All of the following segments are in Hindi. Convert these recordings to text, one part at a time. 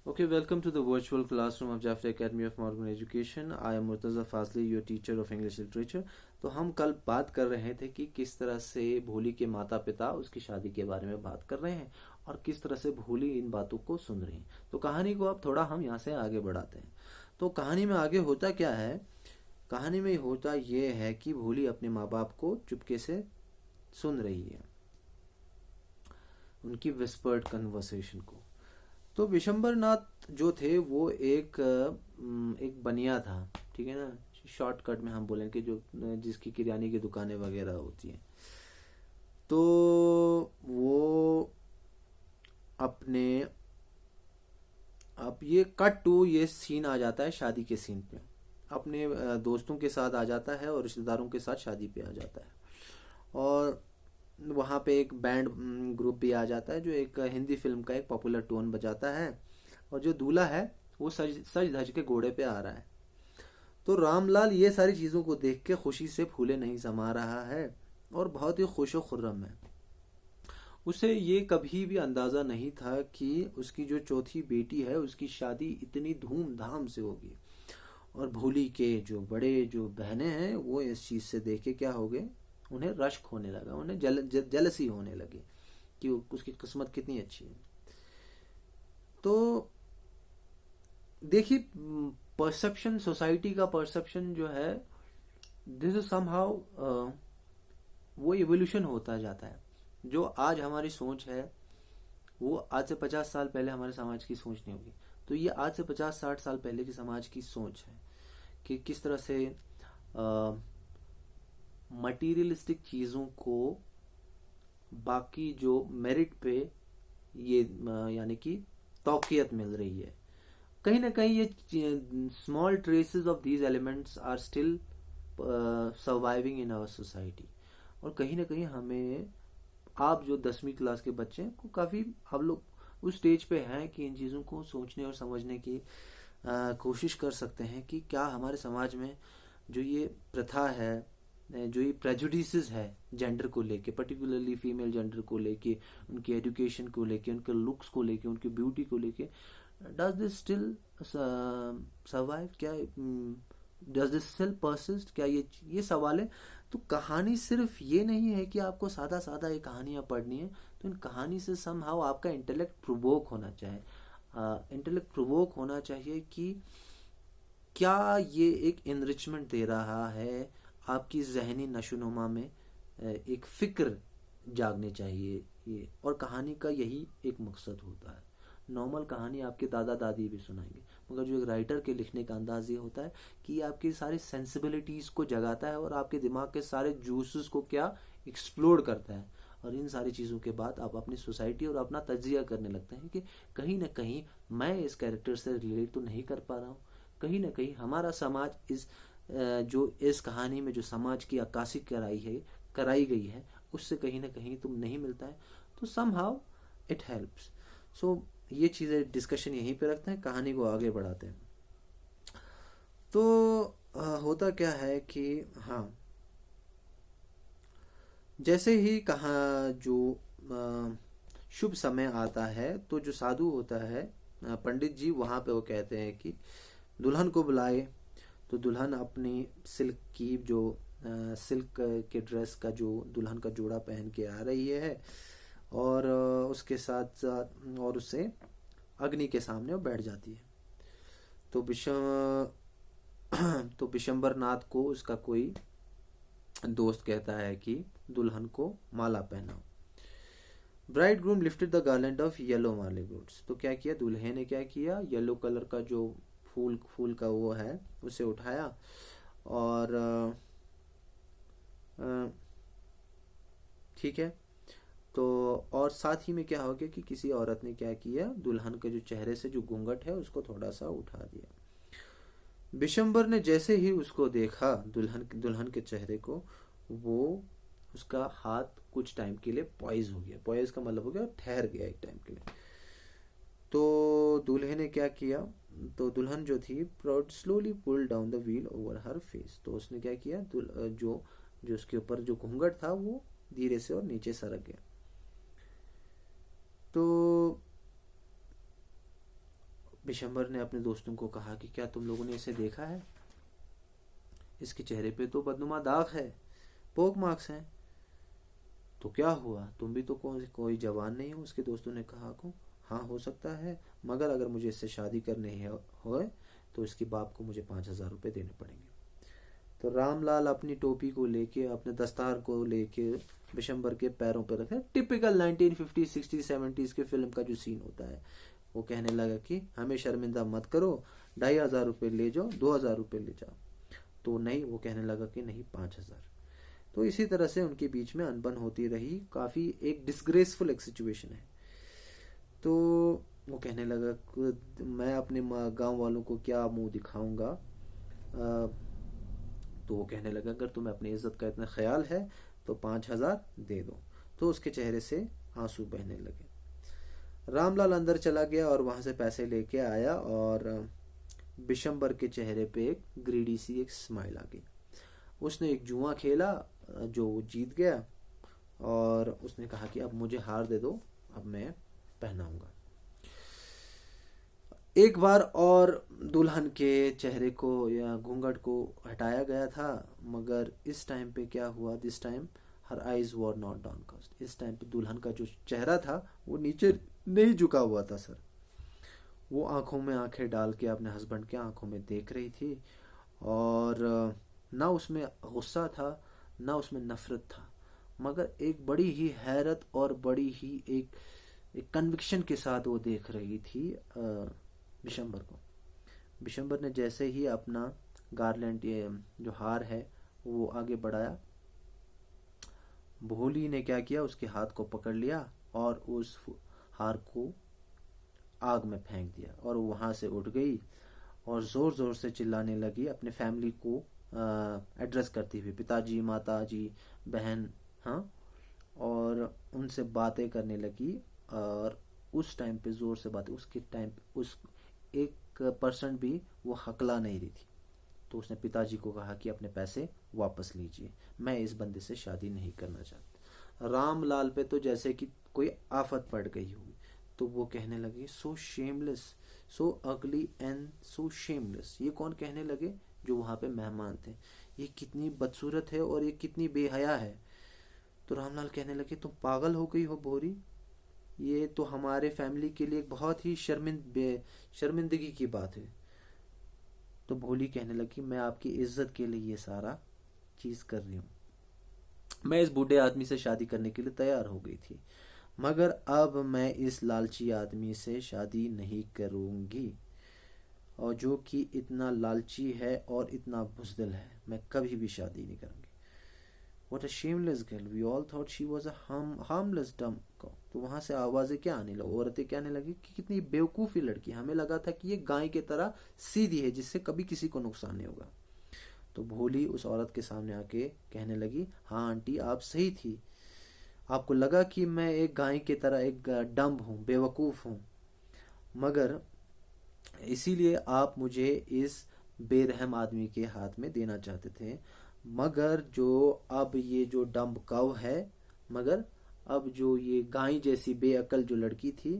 Okay, welcome to the virtual classroom of Jaffa Academy of Modern Education. I am Murtaza Fazli, your teacher of English Literature. तो हम कल बात कर रहे थे कि किस तरह से भोली के माता पिता उसकी शादी के बारे में बात कर रहे हैं और किस तरह से भोली इन बातों को सुन रही हैं। तो कहानी को अब थोड़ा हम यहाँ से आगे बढ़ाते हैं। तो कहानी में आगे होता क्या है? कहानी में होता ये है कि भोली अपने माँ बाप को चुपके से सुन रही है, उनकी विस्पर्ड कन्वर्सेशन को। तो विशंबर नाथ जो थे वो एक बनिया था, ठीक है ना। शॉर्टकट में हम बोलें कि जो जिसकी किराने की दुकानें वगैरह होती हैं। तो वो अपने अब ये कट टू ये सीन आ जाता है शादी के सीन पे। अपने दोस्तों के साथ आ जाता है और रिश्तेदारों के साथ शादी पे आ जाता है। और वहाँ पे एक बैंड ग्रुप भी आ जाता है जो एक हिंदी फिल्म का एक पॉपुलर टोन बजाता है। और जो दूल्हा है वो सज सज धज के घोड़े पे आ रहा है। तो रामलाल ये सारी चीज़ों को देख के खुशी से फूले नहीं समा रहा है और बहुत ही खुश व खुर्रम है। उसे ये कभी भी अंदाज़ा नहीं था कि उसकी जो चौथी बेटी है उसकी शादी इतनी धूमधाम से होगी। और भोली के जो बड़े जो बहनें हैं वो इस चीज़ से देख के क्या हो गए, उन्हें रश्क होने लगा, उन्हें जलसी होने लगी कि उसकी किस्मत कितनी अच्छी है। तो देखिए, परसेप्शन, सोसाइटी का परसेप्शन जो है, दिस इज समहाउ वो इवोल्यूशन होता जाता है। जो आज हमारी सोच है वो आज से 50 साल पहले हमारे समाज की सोच नहीं होगी। तो ये आज से 50-60 साल पहले की समाज की सोच है कि किस तरह से मटीरियलिस्टिक चीज़ों को बाकी जो मेरिट पे ये यानी कि तौक़ियत मिल रही है। कहीं ना कहीं ये small traces of these elements are still surviving in our society. और कहीं ना कहीं हमें, आप जो 10वीं क्लास के बच्चे हैं को काफ़ी हम लोग उस स्टेज पे हैं कि इन चीज़ों को सोचने और समझने की कोशिश कर सकते हैं कि क्या हमारे समाज में जो ये प्रथा है, जो ये प्रेजुडिसेस है जेंडर को लेके, पर्टिकुलरली फीमेल जेंडर को लेके, उनकी एजुकेशन को लेके, उनके लुक्स को लेके, उनकी ब्यूटी को लेके, डज दिस स्टिल सर्वाइव? क्या डज दिस स्टिल परसिस्ट? क्या ये सवाल है। तो कहानी सिर्फ ये नहीं है कि आपको सादा सादा ये कहानियाँ पढ़नी है। तो इन कहानी से समहाउ आपका इंटेलेक्ट प्रोवोक होना चाहिए। इंटेलेक्ट प्रोवोक होना चाहिए कि क्या ये एक इनरिचमेंट दे रहा है आपकी जहनी नशोनुमा में, एक फिक्र जागने चाहिए ये। और कहानी का यही एक मकसद होता है। नॉर्मल कहानी आपके दादा दादी भी सुनाएंगे, मगर जो एक राइटर के लिखने का अंदाज ये होता है कि ये आपकी सारी सेंसिबिलिटीज़ को जगाता है और आपके दिमाग के सारे जूसेस को क्या एक्सप्लोर करता है। और इन सारी चीज़ों के बाद आप अपनी सोसाइटी और अपना तजिया करने लगते हैं कि कहीं ना कहीं मैं इस कैरेक्टर से रिलेट तो नहीं कर पा रहा हूँ, कहीं ना कहीं हमारा समाज इस जो इस कहानी में जो समाज की अक्कासी कराई गई है उससे कहीं ना कहीं तुम नहीं मिलता है। तो समहाउ इट हेल्प्स। सो ये चीज़ें डिस्कशन यहीं पे रखते हैं, कहानी को आगे बढ़ाते हैं। तो होता क्या है कि हाँ, जैसे ही कहा जो शुभ समय आता है तो जो साधु होता है, पंडित जी, वहाँ पे वो कहते हैं कि दुल्हन को बुलाए। तो दुल्हन अपनी सिल्क की जो सिल्क के ड्रेस का जो दुल्हन का जोड़ा पहन के आ रही है और उसके साथ साथ और उससे अग्नि के सामने वो बैठ जाती है। तो तो बिशंबर नाथ को उसका कोई दोस्त कहता है कि दुल्हन को माला पहनाओ। Bride groom lifted the garland of yellow marigolds. तो क्या किया दूल्हे ने, क्या किया, येलो कलर का जो फूल का वो है उसे उठाया और ठीक है। तो और साथ ही में क्या हो गया कि किसी औरत ने क्या किया, दुल्हन के जो चेहरे से जो घूंघट है उसको थोड़ा सा उठा दिया। बिशंबर ने जैसे ही उसको देखा, दुल्हन के चेहरे को, वो उसका हाथ कुछ टाइम के लिए पॉइज हो गया। पॉइज का मतलब हो गया ठहर गया एक टाइम के लिए। तो दूल्हे ने क्या किया, तो दुल्हन जो थी proud slowly pull down the wheel over her face. तो उसने क्या किया, जो जो उसके ऊपर जो घूंघट था वो धीरे से और नीचे सरक गया। तो बिशंबर ने अपने दोस्तों को कहा कि क्या तुम लोगों ने इसे देखा है, इसके चेहरे पे तो बदनुमा दाग है, पोक मार्क्स हैं। तो क्या हुआ, तुम भी तो कोई जवान नहीं हो। उसके दोस्तों ने कहा को हाँ हो सकता है, मगर अगर मुझे इससे शादी करनी हो तो इसके बाप को मुझे 5,000 रुपये देने पड़ेंगे। तो रामलाल अपनी टोपी को लेके, अपने दस्तार को लेके बिशंबर के पैरों पर रखे। टिपिकल 1950, 60, 70s के फिल्म का जो सीन होता है। वो कहने लगा कि हमें शर्मिंदा मत करो, 2,500 रुपये ले जाओ, 2,000 रुपये ले जाओ। तो नहीं, वो कहने लगा कि नहीं 5,000। तो इसी तरह से उनके बीच में अनबन होती रही। काफ़ी एक डिसग्रेसफुल एक सिचुएशन है। तो वो कहने लगा कि मैं अपने गांव वालों को क्या मुंह दिखाऊंगा। तो वो कहने लगा अगर तुम्हें अपनी इज्जत का इतना ख्याल है तो 5,000 दे दो। तो उसके चेहरे से आंसू बहने लगे। रामलाल अंदर चला गया और वहां से पैसे लेके आया और बिशंबर के चेहरे पे एक ग्रीडी सी एक स्माइल आ गई। उसने एक जुआ खेला जो वो जीत गया और उसने कहा कि अब मुझे हार दे दो, अब मैं पहनाऊंगा। एक बार और दुल्हन के चेहरे को या घूंघट को हटाया गया था, मगर इस टाइम पे क्या हुआ, this time her eyes were not downcast. इस टाइम पे दुल्हन का जो चेहरा था वो नीचे नहीं झुका हुआ था सर। वो आंखों में आंखें डाल के अपने हस्बैंड के आंखों में देख रही थी और ना उसमें गुस्सा था ना उसमें नफरत था, मगर एक बड़ी ही हैरत और बड़ी ही एक कन्विक्शन के साथ वो देख रही थी बिशंबर को। बिशंबर ने जैसे ही अपना गारलैंड जो हार है वो आगे बढ़ाया, भोली ने क्या किया, उसके हाथ को पकड़ लिया और उस हार को आग में फेंक दिया और वहां से उठ गई और जोर जोर से चिल्लाने लगी, अपने फैमिली को एड्रेस करती हुई, पिताजी, माताजी, बहन, हाँ, और उनसे बातें करने लगी। और उस टाइम पे जोर से बातें, उसके टाइम उस 1% भी वो हकला नहीं रही थी। तो उसने पिताजी को कहा कि अपने पैसे वापस लीजिए, मैं इस बंदे से शादी नहीं करना चाहता। रामलाल पे तो जैसे कि कोई आफत पड़ गई हुई। तो वो कहने लगे सो शेमलेस, सो अगली एंड सो शेमलेस। ये कौन कहने लगे, जो वहां पे मेहमान थे, ये कितनी बदसूरत है और ये कितनी बेहया है। तो रामलाल कहने लगे तुम पागल हो गई हो भोरी, ये तो हमारे फैमिली के लिए एक बहुत ही शर्मिंदगी की बात है। तो भोली कहने लगी मैं आपकी इज्जत के लिए ये सारा चीज कर रही हूँ। मैं इस बूढ़े आदमी से शादी करने के लिए तैयार हो गई थी, मगर अब मैं इस लालची आदमी से शादी नहीं करूंगी, और जो कि इतना लालची है और इतना बुज़दिल है, मैं कभी भी शादी नहीं करूंगी। What a shameless girl. We all thought she was a harmless dumb cow. तो वहां से आवाजें क्या आने लगी, औरतें कहने लगी कि कितनी बेवकूफी लड़की, हमें लगा था कि ये गाय की तरह सीधी है जिससे कभी किसी को नुकसान नहीं होगा। तो भोली उस औरत के सामने आके कहने लगी हाँ आंटी आप सही थी, आपको लगा कि मैं एक गाय की तरह एक डम्ब हूँ, बेवकूफ हूँ, मगर इसीलिए आप मुझे इस बेरहम आदमी के हाथ में देना चाहते थे। मगर जो अब ये जो डम्ब काऊ है, मगर अब जो ये गाय जैसी बेअकल जो लड़की थी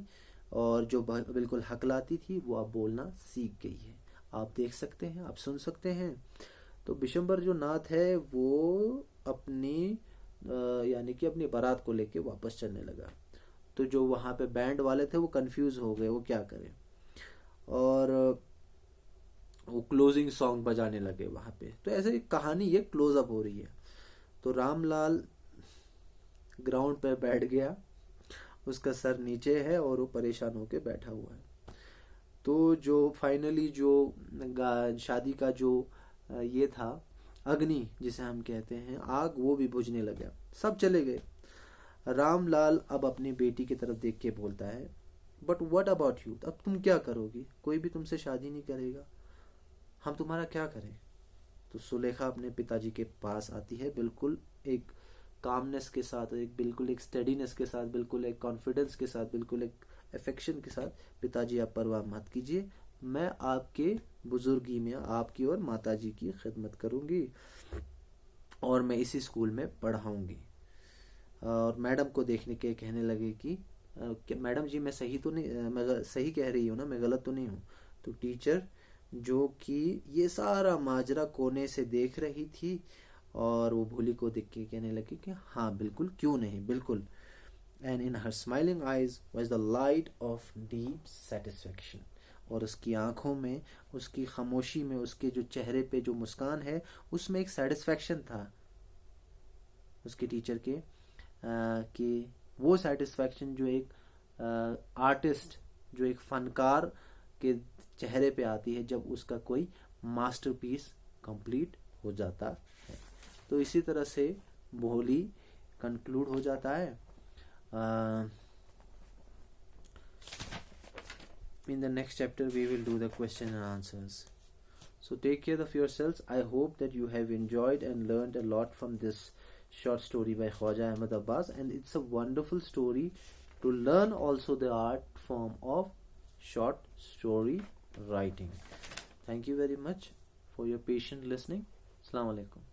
और जो बिल्कुल हकलाती थी, वो अब बोलना सीख गई है। आप देख सकते हैं, आप सुन सकते हैं। तो बिशंबर जो नाथ है वो अपनी यानी कि अपनी बारात को लेके वापस चलने लगा। तो जो वहां पे बैंड वाले थे वो कंफ्यूज हो गए, वो क्या करें, और वो क्लोजिंग सॉन्ग बजाने लगे वहां पे। तो ऐसे कहानी ये क्लोज अप हो रही है। तो रामलाल ग्राउंड पे बैठ गया, उसका सर नीचे है और वो परेशान होके बैठा हुआ है। तो जो फाइनली जो शादी का जो ये था अग्नि जिसे हम कहते हैं आग, वो भी बुझने लगा, सब चले गए। रामलाल अब अपनी बेटी की तरफ देख के बोलता है बट व्हाट अबाउट यू, अब तुम क्या करोगी, कोई भी तुमसे शादी नहीं करेगा, हम तुम्हारा क्या करें। तो सुलेखा अपने पिताजी के पास आती है, बिल्कुल एक कामनेस के साथ, एक बिल्कुल एक स्टेडीनेस के साथ, बिल्कुल एक कॉन्फिडेंस के साथ, बिल्कुल एक अफेक्शन के साथ, पिताजी आप परवाह मत कीजिए, मैं आपके बुजुर्गी में आपकी और माताजी की खिदमत करूंगी और मैं इसी स्कूल में पढ़ाऊंगी। और मैडम को देखने के कहने लगे कि कि मैडम जी मैं सही तो नहीं, मैं सही कह रही हूँ ना, मैं गलत तो नहीं हूँ? तो टीचर जो कि ये सारा माजरा कोने से देख रही थी, और वो भोली को देख के कहने लगी कि हाँ बिल्कुल, क्यों नहीं, बिल्कुल। And in her smiling eyes was the light of deep satisfaction. और उसकी आंखों में, उसकी खामोशी में, उसके जो चेहरे पे जो मुस्कान है, उसमें एक सेटिस्फेक्शन था उसके टीचर के, कि वो सेटिस्फेक्शन जो एक आर्टिस्ट, जो एक फनकार के चेहरे पे आती है जब उसका कोई मास्टरपीस कंप्लीट हो जाता है। तो इसी तरह से भोली कंक्लूड हो जाता है। In the next chapter we will do the question and answers. So take care of yourselves. I hope that you have enjoyed and learned a lot from this short story by Khwaja Ahmad Abbas, and it's a wonderful story to learn also the art form of short story writing. Thank you very much for your patient listening. Assalamu alaikum.